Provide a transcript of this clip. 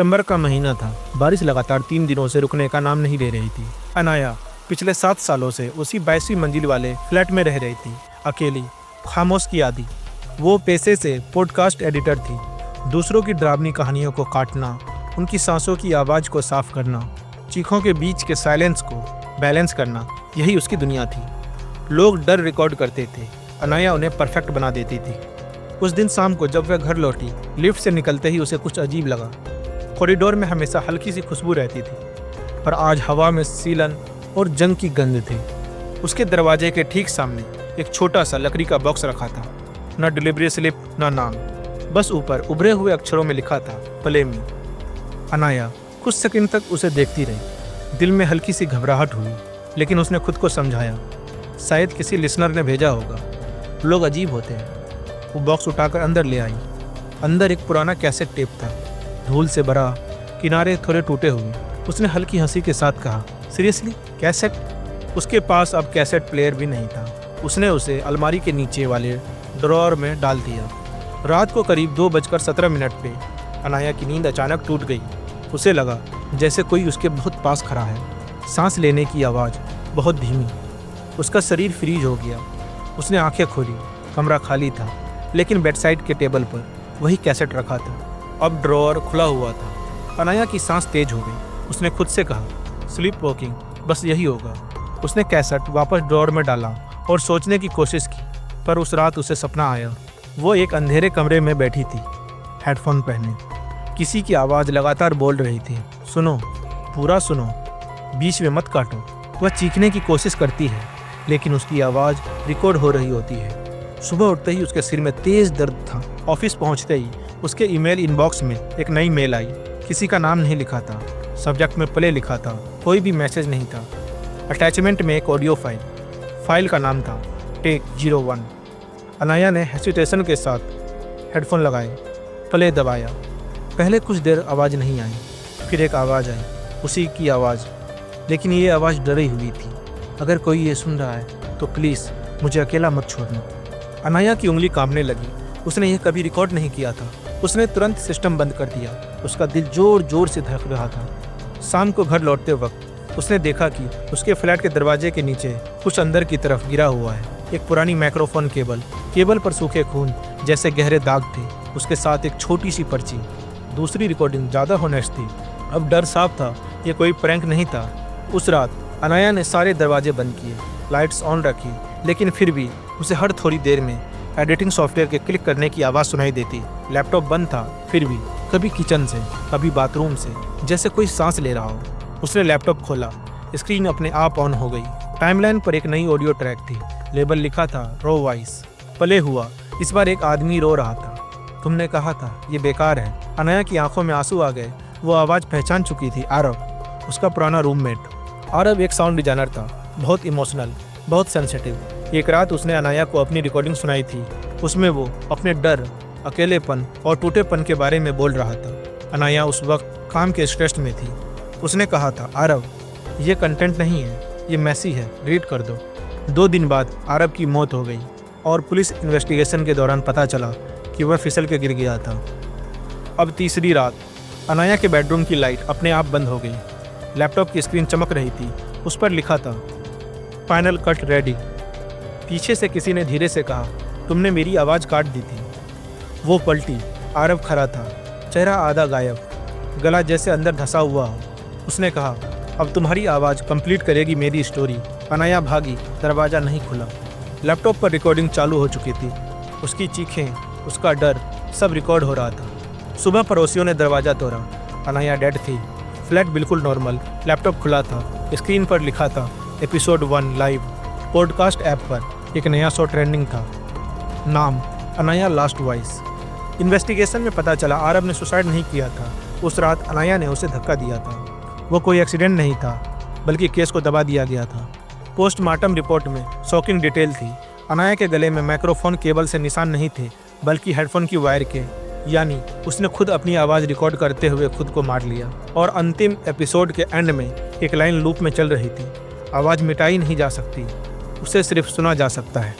सितंबर का महीना था। बारिश लगातार 3 दिनों से रुकने का नाम नहीं ले रही थी। अनाया पिछले 7 सालों से उसी 22वीं मंजिल वाले फ्लैट में रह रही थी, अकेली, खामोश की आदी। वो पेशे से पॉडकास्ट एडिटर थी। दूसरों की डरावनी कहानियों को काटना, उनकी सांसों की आवाज़ को साफ करना, चीखों के बीच के साइलेंस को बैलेंस करना, यही उसकी दुनिया थी। लोग डर रिकॉर्ड करते थे, अनाया उन्हें परफेक्ट बना देती थी। उस दिन शाम को जब वह घर लौटी, लिफ्ट से निकलते ही उसे कुछ अजीब लगा। कॉरिडोर में हमेशा हल्की सी खुशबू रहती थी, पर आज हवा में सीलन और जंग की गंध थी। उसके दरवाजे के ठीक सामने एक छोटा सा लकड़ी का बॉक्स रखा था। न डिलीवरी स्लिप, न नाम, बस ऊपर उभरे हुए अक्षरों में लिखा था, प्ले मी। अनाया कुछ सेकंड तक उसे देखती रही। दिल में हल्की सी घबराहट हुई, लेकिन उसने खुद को समझाया, शायद किसी लिसनर ने भेजा होगा। लोग अजीब होते हैं। वो बॉक्स उठाकर अंदर ले आई। अंदर एक पुराना कैसेट टेप था, धूल से भरा, किनारे थोड़े टूटे हुए। उसने हल्की हंसी के साथ कहा, सीरियसली, कैसेट? उसके पास अब कैसेट प्लेयर भी नहीं था। उसने उसे अलमारी के नीचे वाले ड्रॉअर में डाल दिया। रात को करीब 2:17 पे अनाया की नींद अचानक टूट गई। उसे लगा जैसे कोई उसके बहुत पास खड़ा है। सांस लेने की आवाज़ बहुत धीमी। उसका शरीर फ्रीज हो गया। उसने आंखें खोली। कमरा खाली था, लेकिन बेडसाइड के टेबल पर वही कैसेट रखा था। अब ड्रॉअर खुला हुआ था। अनाया की सांस तेज हो गई। उसने खुद से कहा, स्लीप वॉकिंग, बस यही होगा। उसने कैसेट वापस ड्रॉअर में डाला और सोचने की कोशिश की, पर उस रात उसे सपना आया। वो एक अंधेरे कमरे में बैठी थी, हेडफोन पहने। किसी की आवाज़ लगातार बोल रही थी, सुनो, पूरा सुनो, बीच में मत काटो। वह चीखने की कोशिश करती है, लेकिन उसकी आवाज़ रिकॉर्ड हो रही होती है। सुबह उठते ही उसके सिर में तेज दर्द था। ऑफिस पहुंचते ही उसके ईमेल इनबॉक्स में एक नई मेल आई। किसी का नाम नहीं लिखा था, सब्जेक्ट में प्ले लिखा था, कोई भी मैसेज नहीं था। अटैचमेंट में एक ऑडियो फाइल का नाम था टेक 01। अनाया ने हेसिटेशन के साथ हेडफोन लगाए, प्ले दबाया। पहले कुछ देर आवाज़ नहीं आई, फिर एक आवाज़ आई, उसी की आवाज़, लेकिन ये आवाज़ डरी हुई थी। अगर कोई ये सुन रहा है तो प्लीज़ मुझे अकेला मत छोड़ना। अनाया की उंगली कांपने लगी। उसने यह कभी रिकॉर्ड नहीं किया था। उसने तुरंत सिस्टम बंद कर दिया। उसका दिल जोर जोर से धड़क रहा था। शाम को घर लौटते वक्त उसने देखा कि उसके फ्लैट के दरवाजे के नीचे कुछ अंदर की तरफ गिरा हुआ है। एक पुरानी माइक्रोफोन केबल पर सूखे खून जैसे गहरे दाग थे। उसके साथ एक छोटी सी पर्ची। दूसरी रिकॉर्डिंग ज़्यादा होनेस्ट थी। अब डर साफ था, ये कोई प्रैंक नहीं था। उस रात अनाया ने सारे दरवाजे बंद किए, लाइट्स ऑन रखी, लेकिन फिर भी उसे हर थोड़ी देर में एडिटिंग सॉफ्टवेयर के क्लिक करने की आवाज़ सुनाई देती। लैपटॉप बंद था, फिर भी कभी किचन से, कभी बाथरूम से, जैसे कोई सांस ले रहा हो। उसने लैपटॉप खोला, स्क्रीन अपने आप ऑन हो गई। टाइमलाइन पर एक नई ऑडियो ट्रैक थी। लेबल लिखा था रॉ वॉइस। प्ले हुआ। इस बार एक आदमी रो रहा था। तुमने कहा था ये बेकार है। अनाया की आंखों में आंसू आ गए। वो आवाज़ पहचान चुकी थी, आरव, उसका पुराना रूममेट। आरव एक साउंड डिजाइनर था, बहुत इमोशनल, बहुत सेंसिटिव। एक रात उसने अनाया को अपनी रिकॉर्डिंग सुनाई थी। उसमें वो अपने डर, अकेलेपन और टूटेपन के बारे में बोल रहा था। अनाया उस वक्त काम के स्ट्रेस में थी। उसने कहा था, आरव, ये कंटेंट नहीं है, ये मैसी है, रीड कर दो। 2 दिन बाद आरव की मौत हो गई और पुलिस इन्वेस्टिगेशन के दौरान पता चला कि वह फिसल के गिर गया था। अब तीसरी रात अनाया के बेडरूम की लाइट अपने आप बंद हो गई। लैपटॉप की स्क्रीन चमक रही थी। उस पर लिखा था, फाइनल कट रेडी। पीछे से किसी ने धीरे से कहा, तुमने मेरी आवाज़ काट दी थी। वो पलटी। आरव खड़ा था, चेहरा आधा गायब, गला जैसे अंदर धंसा हुआ हो। उसने कहा, अब तुम्हारी आवाज़ कंप्लीट करेगी मेरी स्टोरी। अनाया भागी, दरवाज़ा नहीं खुला। लैपटॉप पर रिकॉर्डिंग चालू हो चुकी थी। उसकी चीखें, उसका डर, सब रिकॉर्ड हो रहा था। सुबह पड़ोसियों ने दरवाज़ा तोड़ा। अनाया डेड थी। फ्लैट बिल्कुल नॉर्मल। लैपटॉप खुला था। स्क्रीन पर लिखा था, एपिसोड 1 लाइव। पॉडकास्ट ऐप पर एक नया शो ट्रेंडिंग था। नाम, अनाया लास्ट वॉइस। इन्वेस्टिगेशन में पता चला आरव ने सुसाइड नहीं किया था। उस रात अनाया ने उसे धक्का दिया था। वो कोई एक्सीडेंट नहीं था, बल्कि केस को दबा दिया गया था। पोस्टमार्टम रिपोर्ट में शॉकिंग डिटेल थी। अनाया के गले में माइक्रोफोन केबल से निशान नहीं थे, बल्कि हेडफोन की वायर के। यानी उसने खुद अपनी आवाज़ रिकॉर्ड करते हुए खुद को मार लिया। और अंतिम एपिसोड के एंड में एक लाइन लूप में चल रही थी, आवाज़ मिटाई नहीं जा सकती, उसे सिर्फ सुना जा सकता है।